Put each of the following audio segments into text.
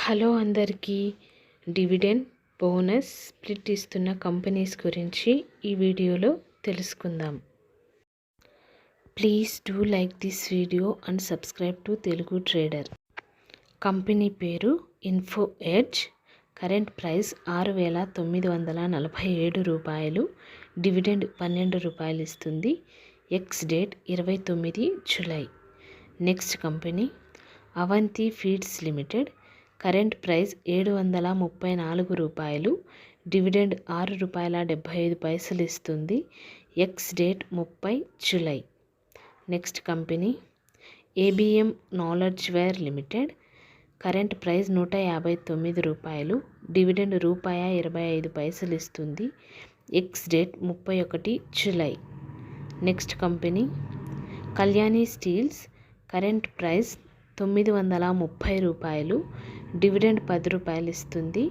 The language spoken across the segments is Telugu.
హలో అందరికీ. డివిడెండ్, బోనస్, స్ప్లిట్ ఇస్తున్న కంపెనీస్ గురించి ఈ వీడియోలో తెలుసుకుందాం. Please do like this video and subscribe to Telugu trader. Company పేరు ఇన్ఫో ఎడ్జ్. కరెంట్ ప్రైస్ 6,947 రూపాయలు. డివిడెండ్ 12 రూపాయలు ఇస్తుంది. Ex date 29 July. Next company Avanti feeds limited. Current price 734 రూపాయలు. డివిడెండ్ 6 రూపాయల 75 పైసలు ఇస్తుంది. Ex date 30 July. Next company ABM knowledgeware limited. Current price 159 రూపాయలు. డివిడెండ్ ₹25 పైసలు ఇస్తుంది. Ex date 31 July. Next company Kalyani Steels. Current price 930 రూపాయలు. డివిడెండ్ 10 రూపాయలు ఇస్తుంది.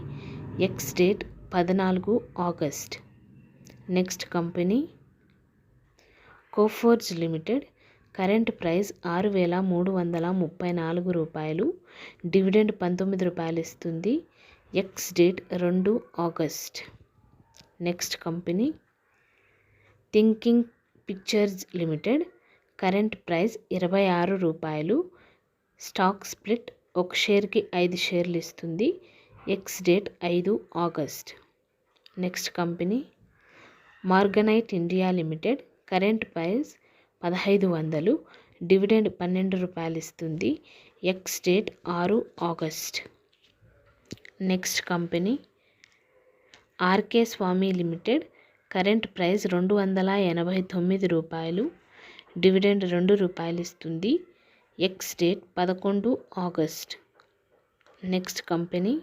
Ex date 14 August. Next company Coforge limited. Current price 6,334 రూపాయలు. డివిడెండ్ 19 రూపాయలు ఇస్తుంది. Ex date 2 August. Next company Thinking Pictures limited. Current price 26 రూపాయలు. స్టాక్ స్ప్లిట్ 1 షేర్కి 5 షేర్లు ఇస్తుంది. Ex date 5 August. Next company Morganite India limited. Current price 1500. Dividend 12 రూపాయలు ఇస్తుంది. Ex date 6 August. Next company RK Swamy limited. Current price 289 రూపాయలు. డివిడెండ్ 2 రూపాయలు ఇస్తుంది. Ex date 11 August. Next company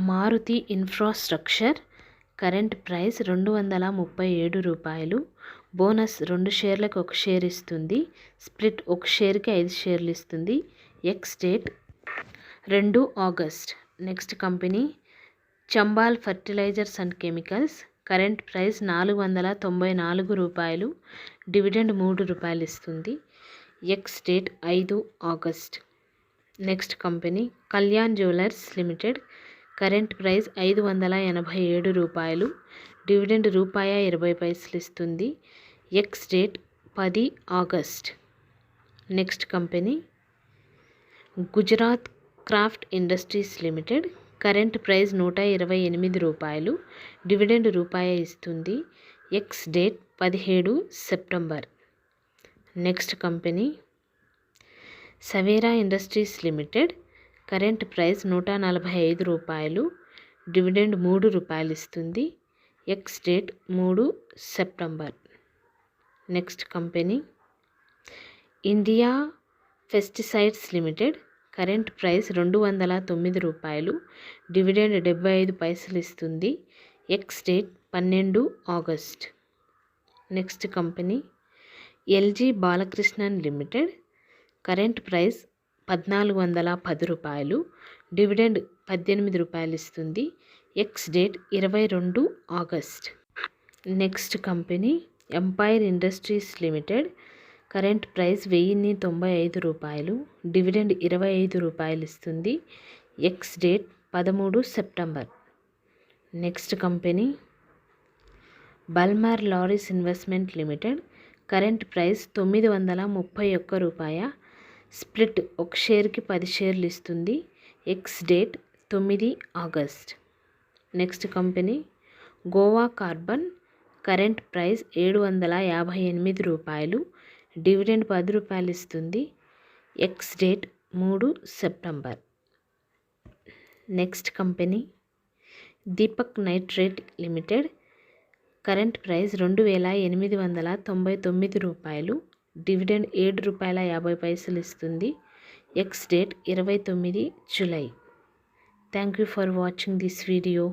Maruti Infrastructure. Current price 237 రూపాయలు. బోనస్ 2 షేర్లకు 1 షేర్ ఇస్తుంది. స్ప్లిట్ 1 షేర్కి 5 షేర్లు ఇస్తుంది. Ex date 2 August. Next company Chambal Fertilisers and Chemicals. Current price 494 రూపాయలు. డివిడెండ్ 3 రూపాయలు ఇస్తుంది. Ex date 5 August. Next company Kalyan Jewellers limited. Current price 587 రూపాయలు. డివిడెండ్ ₹20 పైసలు ఇస్తుంది. Ex date 10 August. Next company Gujarat craft industries limited. Current price 128 రూపాయలు. డివిడెండ్ ₹1 ఇస్తుంది. Ex date 17 September. Next company Savera industries limited. Current price 145 రూపాయలు. డివిడెండ్ 3 రూపాయలు ఇస్తుంది. Ex date 3 September. Next company India pesticides limited. Current price 209 రూపాయలు. డివిడెండ్ 75 పైసలు ఇస్తుంది. Ex date 12 August. Next company LG Balakrishnan limited. Current price 1410 రూపాయలు. డివిడెండ్ 18 రూపాయలు ఇస్తుంది. Ex date 22 August. Next company Empire Industries limited. Current price 1095 రూపాయలు. డివిడెండ్ 25 రూపాయలు ఇస్తుంది. Ex date 13 September. Next company Balmer Lawrie Investment limited. Current price 931 రూపాయ. స్ప్లిట్ 1 షేర్కి 10 షేర్లు ఇస్తుంది. Ex date 9 August. Next company Goa Carbon. Current price 758 రూపాయలు. డివిడెండ్ 10 రూపాయలు ఇస్తుంది. Ex date 3 September. Next company Deepak Nitrate limited. Current price 2899 రూపాయలు. డివిడెండ్ 7 రూపాయల 50 పైసలు ఇస్తుంది. Ex date 29 July. Thank you for watching this video.